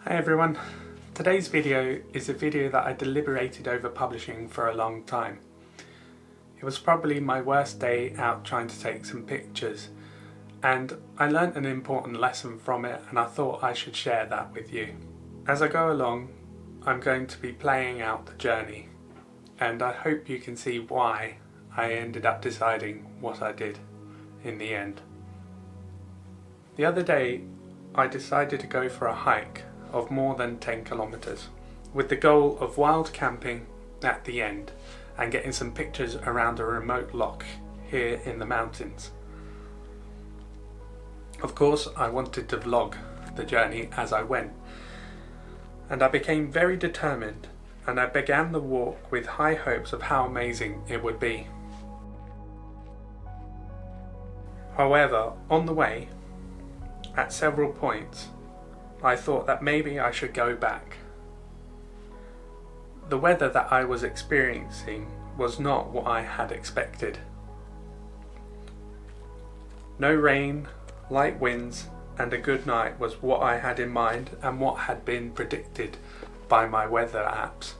Hi everyone, today's video is a video that I deliberated over publishing for a long time. It was probably my worst day out trying to take some pictures, and I learnt an important lesson from it, and I thought I should share that with you. As I go along, I'm going to be playing out the journey, and I hope you can see why I ended up deciding what I did in the end. The other day I decided to go for a hike of more than 10 kilometers with the goal of wild camping at the end and getting some pictures around a remote loch here in the mountains. Of course, I wanted to vlog the journey as I went, and I became very determined, and I began the walk with high hopes of how amazing it would be. However, on the way, at several points, I thought that maybe I should go back. The weather that I was experiencing was not what I had expected. No rain, light winds, and a good night was what I had in mind and what had been predicted by my weather apps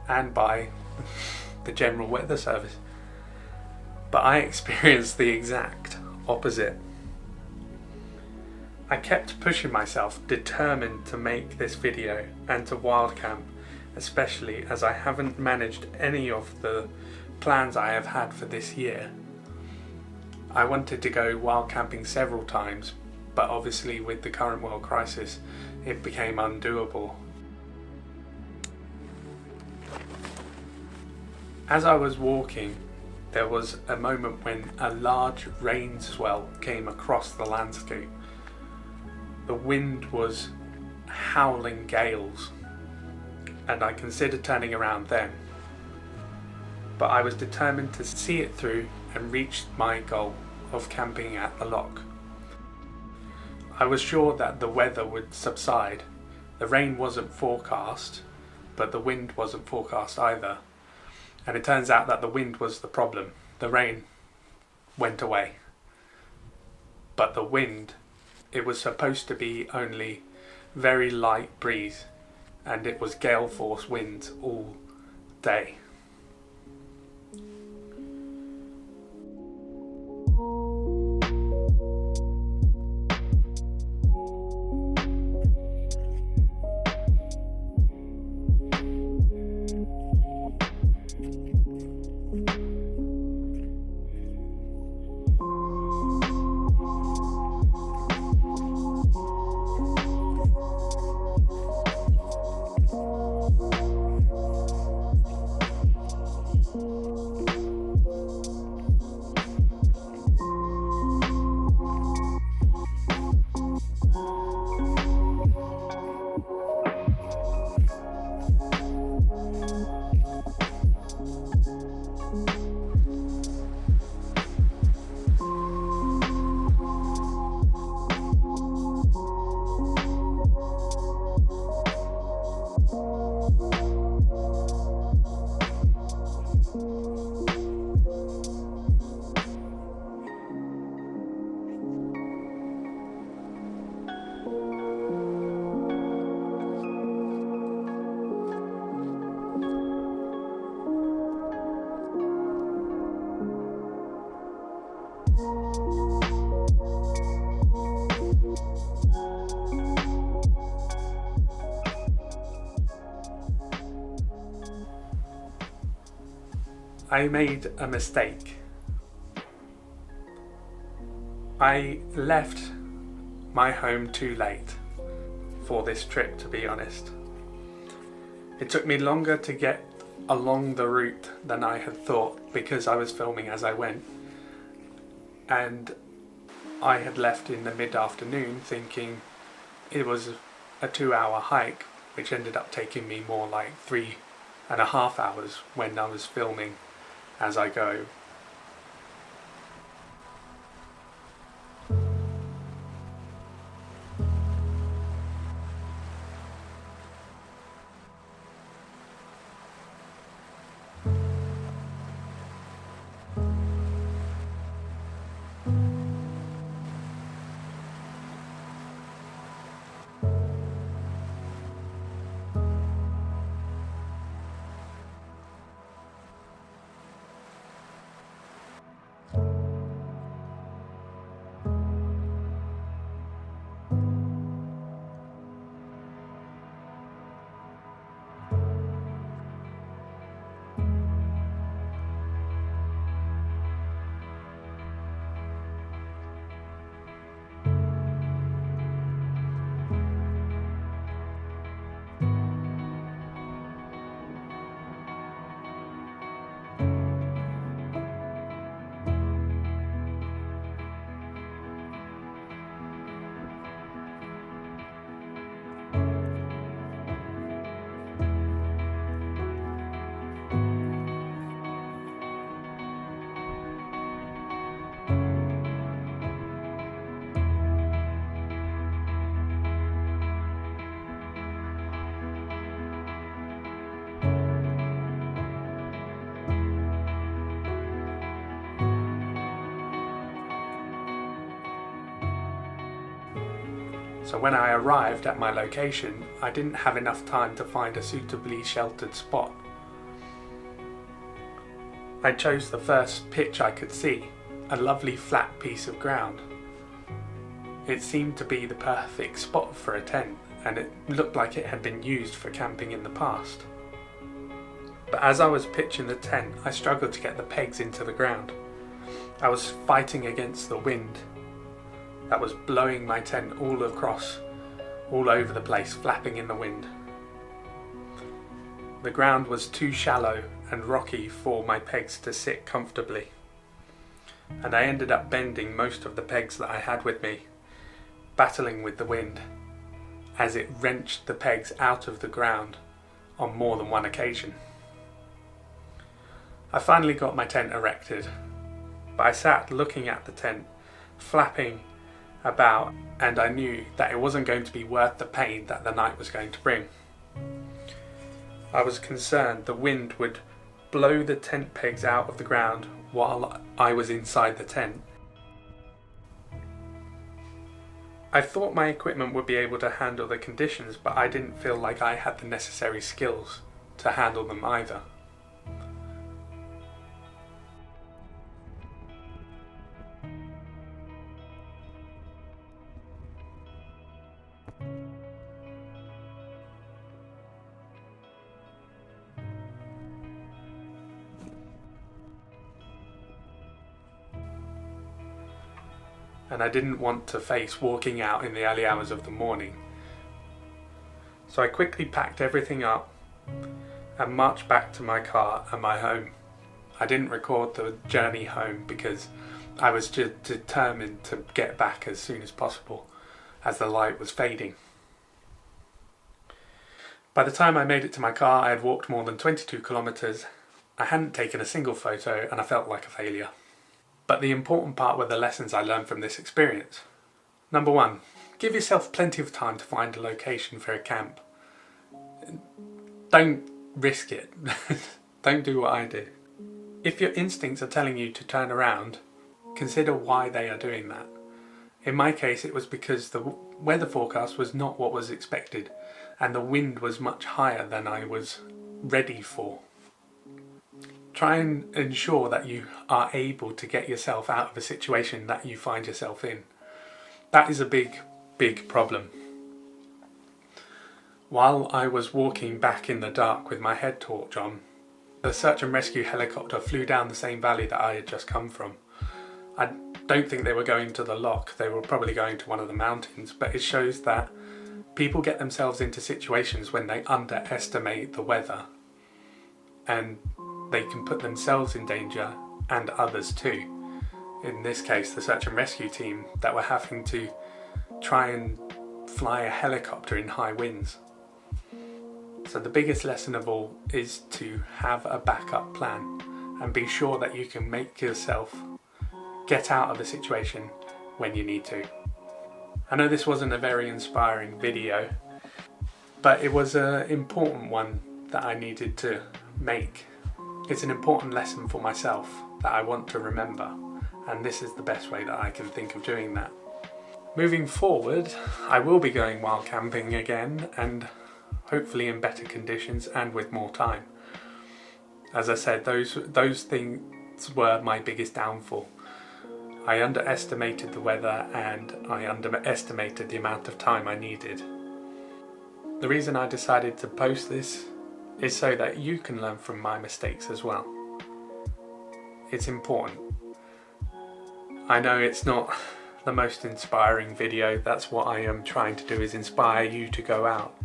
and by the general weather service. But I experienced the exact opposite. I kept pushing myself, determined to make this video and to wild camp, especially as I haven't managed any of the plans I have had for this year. I wanted to go wild camping several times, but obviously with the current world crisis it became undoable. As I was walking, there was a moment when a large rain swell came across the landscape. The wind was howling gales, and I considered turning around then. But I was determined to see it through and reach my goal of camping at the loch. I was sure that the weather would subside. The rain wasn't forecast, but the wind wasn't forecast either. And it turns out that the wind was the problem. The rain went away. But the wind, it was supposed to be only very light breeze, and it was gale force winds all day. I made a mistake. I left my home too late for this trip, to be honest. It took me longer to get along the route than I had thought because I was filming as I went, and I had left in the mid-afternoon thinking it was a 2-hour hike, which ended up taking me more like 3.5 hours when I was filming as I go. So when I arrived at my location, I didn't have enough time to find a suitably sheltered spot. I chose the first pitch I could see, a lovely flat piece of ground. It seemed to be the perfect spot for a tent, and it looked like it had been used for camping in the past. But as I was pitching the tent, I struggled to get the pegs into the ground. I was fighting against the wind that was blowing my tent all over the place, flapping in the wind. The ground was too shallow and rocky for my pegs to sit comfortably, and I ended up bending most of the pegs that I had with me, battling with the wind as it wrenched the pegs out of the ground on more than one occasion. I finally got my tent erected, but I sat looking at the tent, flapping about, and I knew that it wasn't going to be worth the pain that the night was going to bring. I was concerned the wind would blow the tent pegs out of the ground while I was inside the tent. I thought my equipment would be able to handle the conditions, but I didn't feel like I had the necessary skills to handle them either. And I didn't want to face walking out in the early hours of the morning. So I quickly packed everything up and marched back to my car and my home. I didn't record the journey home because I was just determined to get back as soon as possible as the light was fading. By the time I made it to my car, I had walked more than 22 kilometers. I hadn't taken a single photo and I felt like a failure. But the important part were the lessons I learned from this experience. Number 1, give yourself plenty of time to find a location for a camp. Don't risk it. Don't do what I do. If your instincts are telling you to turn around, consider why they are doing that. In my case, it was because the weather forecast was not what was expected, and the wind was much higher than I was ready for. Try and ensure that you are able to get yourself out of a situation that you find yourself in. That is a big, big problem. While I was walking back in the dark with my head torch on, the search and rescue helicopter flew down the same valley that I had just come from. I don't think they were going to the loch, they were probably going to one of the mountains, but it shows that people get themselves into situations when they underestimate the weather, and they can put themselves in danger and others too. In this case, the search and rescue team that were having to try and fly a helicopter in high winds. So the biggest lesson of all is to have a backup plan and be sure that you can make yourself get out of the situation when you need to. I know this wasn't a very inspiring video, but it was an important one that I needed to make. It's an important lesson for myself that I want to remember, and this is the best way that I can think of doing that. Moving forward, I will be going wild camping again, and hopefully in better conditions and with more time. As I said, those things were my biggest downfall. I underestimated the weather and I underestimated the amount of time I needed. The reason I decided to post this is so that you can learn from my mistakes as well. It's important. I know it's not the most inspiring video, that's what I am trying to do, is inspire you to go out.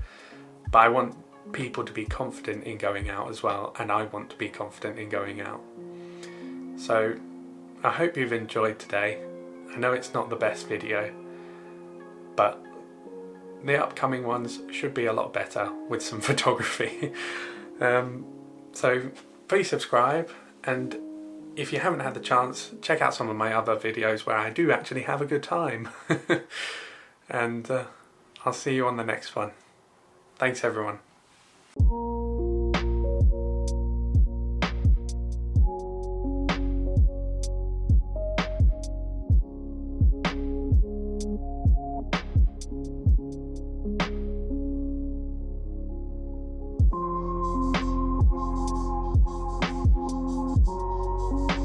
But I want people to be confident in going out as well, and I want to be confident in going out. So I hope you've enjoyed today. I know it's not the best video, but the upcoming ones should be a lot better with some photography. So please subscribe, and if you haven't had the chance, check out some of my other videos where I do actually have a good time. And I'll see you on the next one. Thanks everyone.